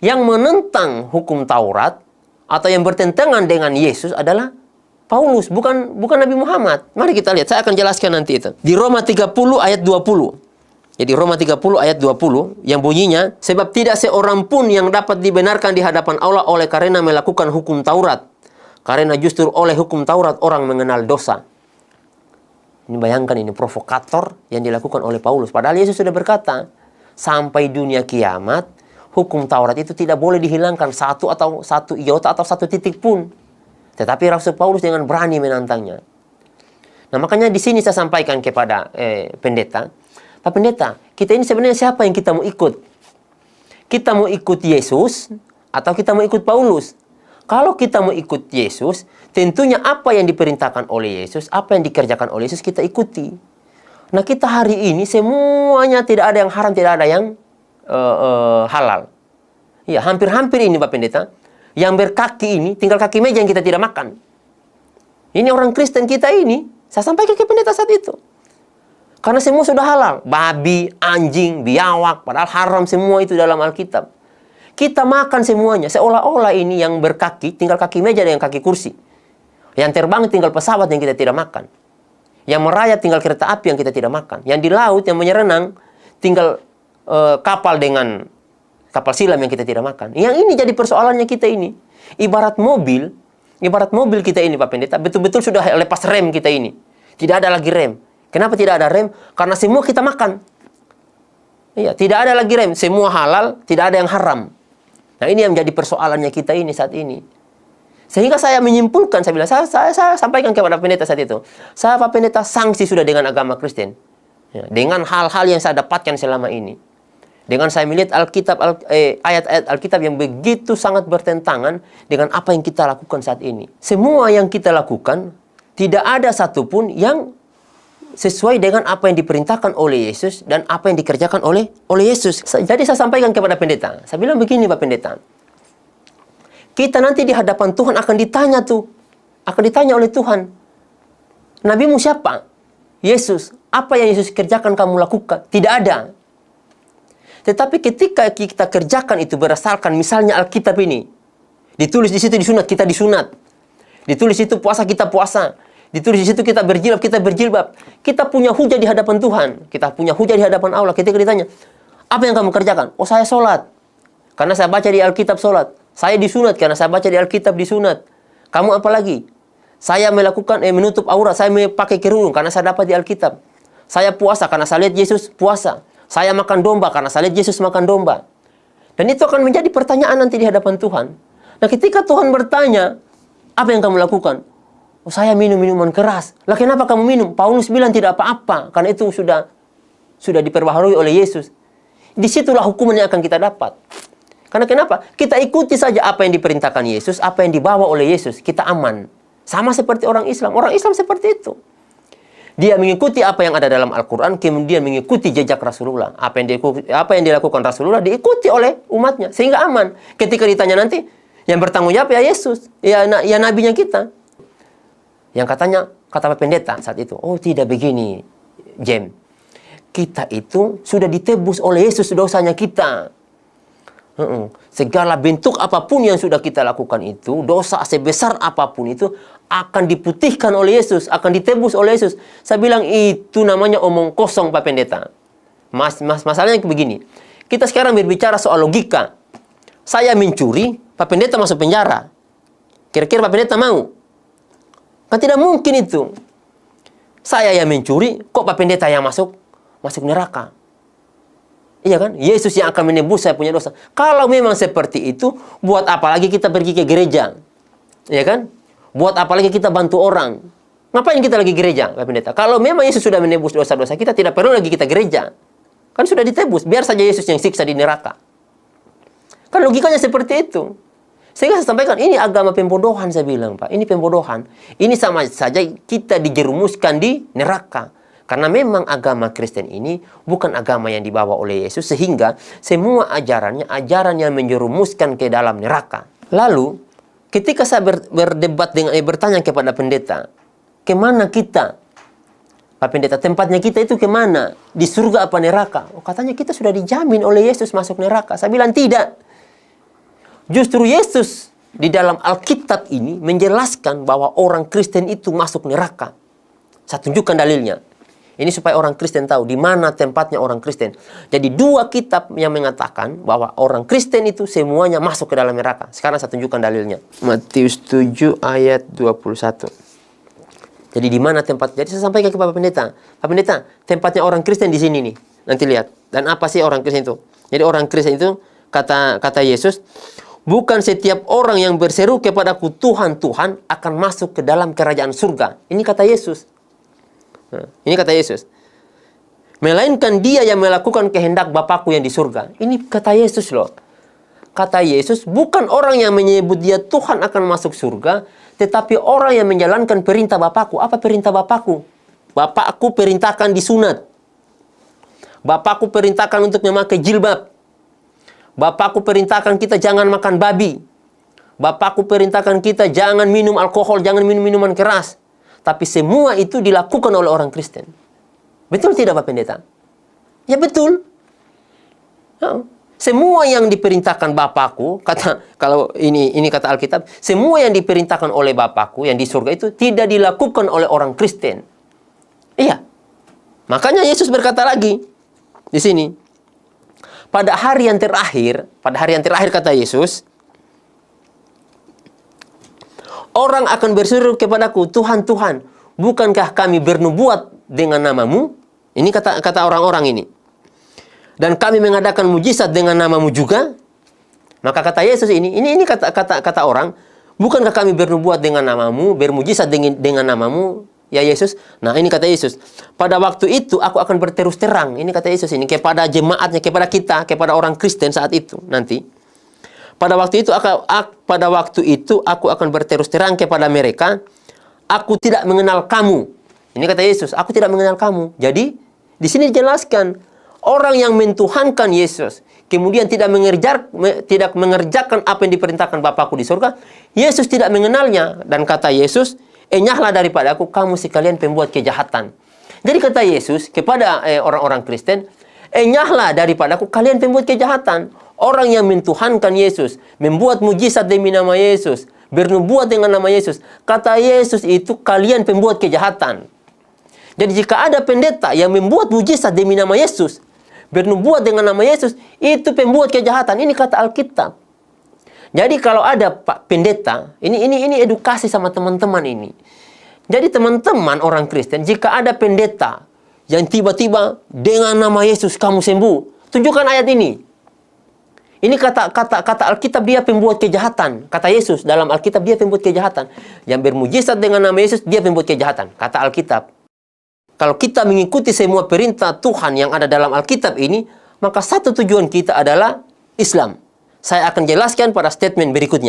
Yang menentang hukum Taurat atau yang bertentangan dengan Yesus adalah Paulus, bukan Nabi Muhammad. Mari kita lihat, saya akan jelaskan nanti itu. Di Roma 30 ayat 20. Jadi Roma 30 ayat 20 yang bunyinya, sebab tidak seorang pun yang dapat dibenarkan di hadapan Allah oleh karena melakukan hukum Taurat. Karena justru oleh hukum Taurat orang mengenal dosa. Ini bayangkan, ini provokator yang dilakukan oleh Paulus. Padahal Yesus sudah berkata, sampai dunia kiamat, hukum Taurat itu tidak boleh dihilangkan satu iota atau satu titik pun. Tetapi Rasul Paulus dengan berani menantangnya. Nah, makanya di sini saya sampaikan kepada pendeta, Pak Pendeta, kita ini sebenarnya siapa yang kita mau ikut? Kita mau ikut Yesus atau kita mau ikut Paulus? Kalau kita mau ikut Yesus, tentunya apa yang diperintahkan oleh Yesus, apa yang dikerjakan oleh Yesus, kita ikuti. Nah, kita hari ini semuanya tidak ada yang haram, tidak ada yang halal. Ya, hampir-hampir ini Pak Pendeta, yang berkaki ini, tinggal kaki meja yang kita tidak makan. Ini orang Kristen kita ini, saya sampaikan ke pendeta saat itu. Karena semua sudah halal. Babi, anjing, biawak, padahal haram semua itu dalam Alkitab. Kita makan semuanya, seolah-olah ini yang berkaki, tinggal kaki meja dan kaki kursi. Yang terbang tinggal pesawat yang kita tidak makan. Yang merayap tinggal kereta api yang kita tidak makan. Yang di laut, yang menyerenang, tinggal kapal dengan kapal silam yang kita tidak makan. Yang ini jadi persoalannya kita ini. Ibarat mobil kita ini Pak Pendeta, betul-betul sudah lepas rem kita ini. Tidak ada lagi rem. Kenapa tidak ada rem? Karena semua kita makan. Iya, tidak ada lagi rem. Semua halal, tidak ada yang haram. Nah, ini yang menjadi persoalannya kita ini saat ini. Sehingga saya menyimpulkan, saya bilang, saya sampaikan kepada pendeta saat itu. Saya Pak Pendeta sanksi sudah dengan agama Kristen. Ya, dengan hal-hal yang saya dapatkan selama ini. Dengan saya melihat Alkitab, ayat-ayat Alkitab yang begitu sangat bertentangan dengan apa yang kita lakukan saat ini. Semua yang kita lakukan, tidak ada satupun yang sesuai dengan apa yang diperintahkan oleh Yesus dan apa yang dikerjakan oleh Yesus. Jadi saya sampaikan kepada pendeta. Saya bilang begini Pak Pendeta. Kita nanti di hadapan Tuhan akan ditanya akan ditanya oleh Tuhan. Nabimu siapa? Yesus. Apa yang Yesus kerjakan kamu lakukan? Tidak ada. Tetapi ketika kita kerjakan itu berdasarkan misalnya Alkitab ini. Ditulis di situ disunat, kita disunat. Ditulis itu puasa, kita puasa. Ditulis di situ kita berjilbab, kita berjilbab. Kita punya hujah di hadapan Tuhan. Kita punya hujah di hadapan Allah. Ketika ditanya, apa yang kamu kerjakan? Oh, saya sholat. Karena saya baca di Alkitab sholat. Saya disunat karena saya baca di Alkitab disunat. Kamu apa lagi? Saya melakukan menutup aurat. Saya pakai kerudung karena saya dapat di Alkitab. Saya puasa karena saya lihat Yesus puasa. Saya makan domba karena saya lihat Yesus makan domba. Dan itu akan menjadi pertanyaan nanti di hadapan Tuhan. Nah, ketika Tuhan bertanya, apa yang kamu lakukan? Oh, saya minum minuman keras. Lah, kenapa kamu minum? Paulus bilang tidak apa-apa. Karena itu sudah diperbaharui oleh Yesus. Disitulah hukuman yang akan kita dapat. Karena kenapa? Kita ikuti saja apa yang diperintahkan Yesus, apa yang dibawa oleh Yesus. Kita aman. Sama seperti orang Islam. Orang Islam seperti itu. Dia mengikuti apa yang ada dalam Al-Quran, kemudian mengikuti jejak Rasulullah. Apa yang dilakukan Rasulullah diikuti oleh umatnya. Sehingga aman. Ketika ditanya nanti, yang bertanggung jawab ya Yesus. Ya nabinya kita. Yang kata Pak Pendeta saat itu, oh tidak begini, Jem. Kita itu sudah ditebus oleh Yesus dosanya kita. Segala bentuk apapun yang sudah kita lakukan itu, dosa sebesar apapun itu, akan diputihkan oleh Yesus, akan ditebus oleh Yesus. Saya bilang itu namanya omong kosong Pak Pendeta. Masalahnya begini, kita sekarang berbicara soal logika. Saya mencuri, Pak Pendeta masuk penjara. Kira-kira Pak Pendeta mau? Kan tidak mungkin itu. Saya yang mencuri, kok Pak Pendeta yang masuk neraka? Iya kan? Yesus yang akan menebus saya punya dosa. Kalau memang seperti itu, buat apa lagi kita pergi ke gereja? Iya kan? Buat apa lagi kita bantu orang? Ngapain kita lagi gereja, Pak Pendeta? Kalau memang Yesus sudah menebus dosa-dosa kita, tidak perlu lagi kita gereja. Kan sudah ditebus, biar saja Yesus yang siksa di neraka. Kan logikanya seperti itu. Sehingga saya sampaikan, ini agama pembodohan saya bilang, Pak. Ini pembodohan. Ini sama saja kita dijerumuskan di neraka. Karena memang agama Kristen ini bukan agama yang dibawa oleh Yesus. Sehingga semua ajarannya, ajaran yang menjerumuskan ke dalam neraka. Lalu, ketika saya berdebat bertanya kepada pendeta, kemana kita? Pak Pendeta, tempatnya kita itu kemana? Di surga apa neraka? Oh, katanya kita sudah dijamin oleh Yesus masuk neraka. Saya bilang tidak. Justru Yesus di dalam Alkitab ini menjelaskan bahwa orang Kristen itu masuk neraka. Saya tunjukkan dalilnya. Ini supaya orang Kristen tahu di mana tempatnya orang Kristen. Jadi dua kitab yang mengatakan bahwa orang Kristen itu semuanya masuk ke dalam neraka. Sekarang saya tunjukkan dalilnya. Matius 7 ayat 21. Jadi di mana tempat? Jadi saya sampaikan ke Bapak Pendeta. Pak Pendeta, tempatnya orang Kristen di sini nih. Nanti lihat. Dan apa sih orang Kristen itu? Jadi orang Kristen itu kata Yesus, bukan setiap orang yang berseru kepadaku Tuhan, Tuhan akan masuk ke dalam kerajaan surga. Ini kata Yesus. Nah, ini kata Yesus. Melainkan dia yang melakukan kehendak Bapakku yang di surga. Ini kata Yesus loh. Kata Yesus, bukan orang yang menyebut dia Tuhan akan masuk surga, tetapi orang yang menjalankan perintah Bapakku. Apa perintah Bapakku? Bapakku perintahkan disunat. Bapakku perintahkan untuk memakai jilbab. Bapakku perintahkan kita jangan makan babi. Bapakku perintahkan kita jangan minum alkohol, jangan minum minuman keras. Tapi semua itu dilakukan oleh orang Kristen. Betul tidak Pak Pendeta? Ya betul. Ya. Semua yang diperintahkan Bapakku, kalau ini kata Alkitab, semua yang diperintahkan oleh Bapakku yang di surga itu tidak dilakukan oleh orang Kristen. Iya. Makanya Yesus berkata lagi di sini, pada hari yang terakhir kata Yesus, orang akan berseru kepadaku, Tuhan, Tuhan, bukankah kami bernubuat dengan namamu? Ini kata orang-orang ini. Dan kami mengadakan mujizat dengan namamu juga. Maka kata Yesus ini kata orang, bukankah kami bernubuat dengan namamu, bermujizat dengan namamu, ya Yesus? Nah ini kata Yesus, pada waktu itu aku akan berterus terang. Ini kata Yesus ini kepada jemaatnya, kepada kita, kepada orang Kristen saat itu nanti. Pada waktu itu aku akan berterus terang kepada mereka, aku tidak mengenal kamu. Ini kata Yesus, aku tidak mengenal kamu. Jadi di sini dijelaskan orang yang mentuhankan Yesus kemudian tidak mengerjakan apa yang diperintahkan Bapakku di surga, Yesus tidak mengenalnya. Dan kata Yesus, enyahlah daripada aku, kamu sekalian pembuat kejahatan. Jadi kata Yesus kepada orang-orang Kristen, enyahlah daripada aku, kalian pembuat kejahatan. Orang yang mentuhankan Yesus, membuat mujizat demi nama Yesus, bernubuat dengan nama Yesus, kata Yesus itu kalian pembuat kejahatan. Jadi jika ada pendeta yang membuat mujizat demi nama Yesus, bernubuat dengan nama Yesus, itu pembuat kejahatan. Ini kata Alkitab. Jadi kalau ada Pak Pendeta, ini edukasi sama teman-teman ini. Jadi teman-teman orang Kristen, jika ada pendeta yang tiba-tiba dengan nama Yesus kamu sembuh, tunjukkan ayat ini. Ini kata Alkitab dia pembuat kejahatan. Kata Yesus dalam Alkitab dia pembuat kejahatan. Yang bermujizat dengan nama Yesus dia pembuat kejahatan. Kata Alkitab. Kalau kita mengikuti semua perintah Tuhan yang ada dalam Alkitab ini, maka satu tujuan kita adalah Islam. Saya akan jelaskan pada statement berikutnya.